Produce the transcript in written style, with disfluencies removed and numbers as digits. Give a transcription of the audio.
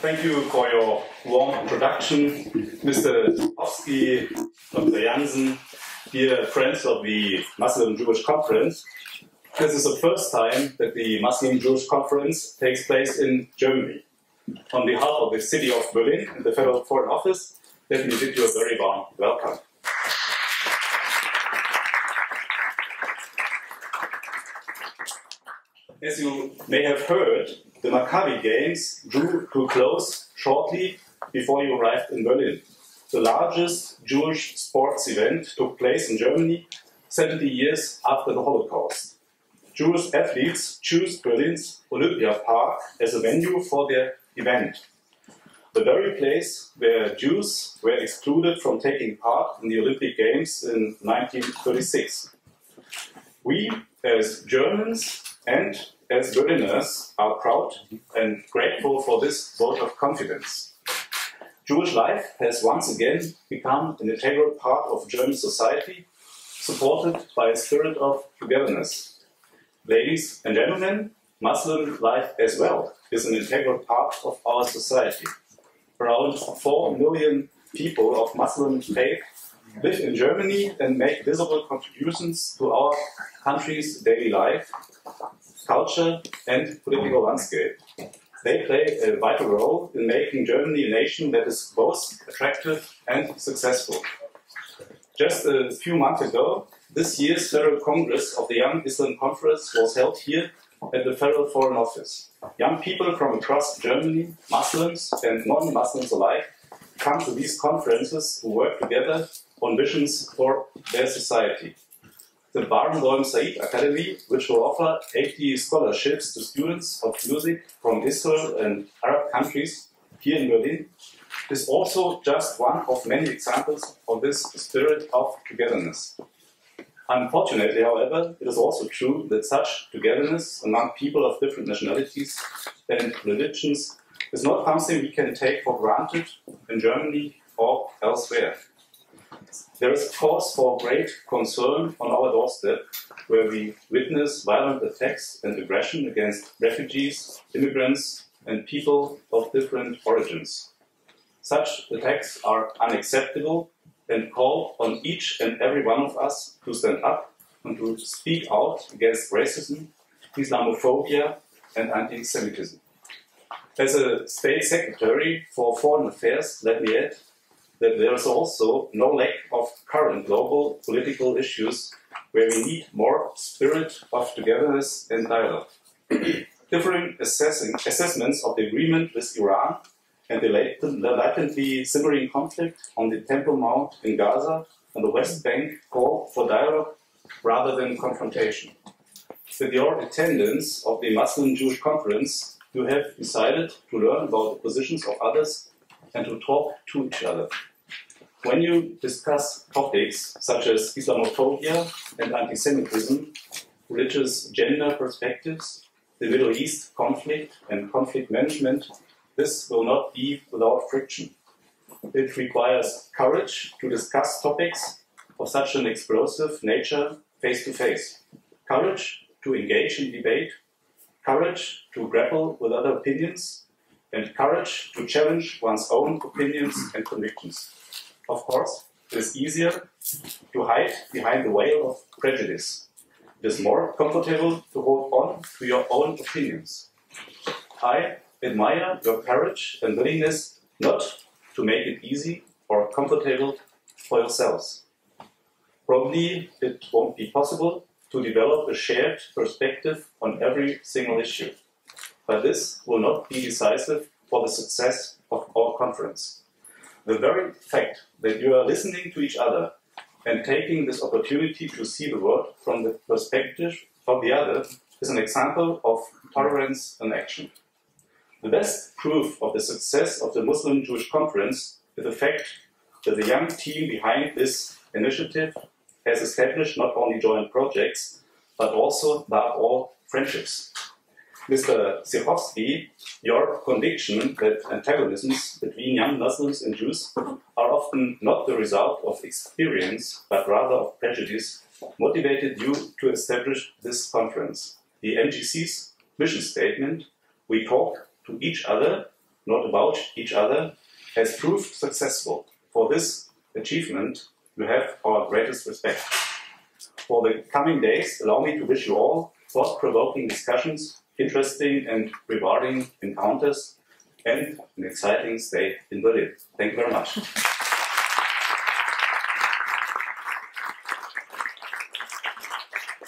Thank you for your warm introduction, Mr. Tofsky, Dr. Jansen, dear friends of the Muslim-Jewish Conference. This is the first time that the Muslim-Jewish Conference takes place in Germany. On behalf of the City of Berlin and the Federal Foreign Office, let me bid you a very warm welcome. As you may have heard, the Maccabi Games drew to a close shortly before you arrived in Berlin. The largest Jewish sports event took place in Germany 70 years after the Holocaust. Jewish athletes chose Berlin's Olympia Park as a venue for their event, the very place where Jews were excluded from taking part in the Olympic Games in 1936. We, as Germans and as Berliners, are proud and grateful for this vote of confidence. Jewish life has once again become an integral part of German society, supported by a spirit of togetherness. Ladies and gentlemen, Muslim life as well is an integral part of our society. Around 4 million people of Muslim faith live in Germany and make visible contributions to our country's daily life, culture and political landscape. They play a vital role in making Germany a nation that is both attractive and successful. Just a few months ago, this year's Federal Congress of the Young Islam Conference was held here at the Federal Foreign Office. Young people from across Germany, Muslims and non-Muslims alike, come to these conferences to work together on visions for their society. The Barenboim Said Academy, which will offer 80 scholarships to students of music from Israel and Arab countries here in Berlin, is also just one of many examples of this spirit of togetherness. Unfortunately, however, it is also true that such togetherness among people of different nationalities and religions is not something we can take for granted in Germany or elsewhere. There is cause for great concern on our doorstep, where we witness violent attacks and aggression against refugees, immigrants, and people of different origins. Such attacks are unacceptable and call on each and every one of us to stand up and to speak out against racism, Islamophobia, and anti-Semitism. As a State Secretary for Foreign Affairs, let me add that there is also no lack of current global political issues where we need more spirit of togetherness and dialogue. Different assessments of the agreement with Iran and the latently simmering conflict on the Temple Mount in Gaza and the West Bank call for dialogue rather than confrontation. With your attendance of the Muslim-Jewish Conference, you have decided to learn about the positions of others and to talk to each other. When you discuss topics such as Islamophobia and anti-Semitism, religious gender perspectives, the Middle East conflict and conflict management, this will not be without friction. It requires courage to discuss topics of such an explosive nature face to face, courage to engage in debate, courage to grapple with other opinions, and courage to challenge one's own opinions and convictions. Of course, it is easier to hide behind the veil of prejudice. It is more comfortable to hold on to your own opinions. I admire your courage and willingness not to make it easy or comfortable for yourselves. Probably it won't be possible to develop a shared perspective on every single issue, but this will not be decisive for the success of our conference. The very fact that you are listening to each other and taking this opportunity to see the world from the perspective of the other is an example of tolerance in action. The best proof of the success of the Muslim-Jewish Conference is the fact that the young team behind this initiative has established not only joint projects, but also, above all, friendships. Mr. Sichovsky, your conviction that antagonisms between young Muslims and Jews are often not the result of experience, but rather of prejudice, motivated you to establish this conference. The MGC's mission statement, "We talk to each other not about each other, has proved successful. For this achievement, you have our greatest respect. For the coming days, allow me to wish you all thought-provoking discussions, interesting and rewarding encounters, and an exciting stay in Berlin. Thank you very much.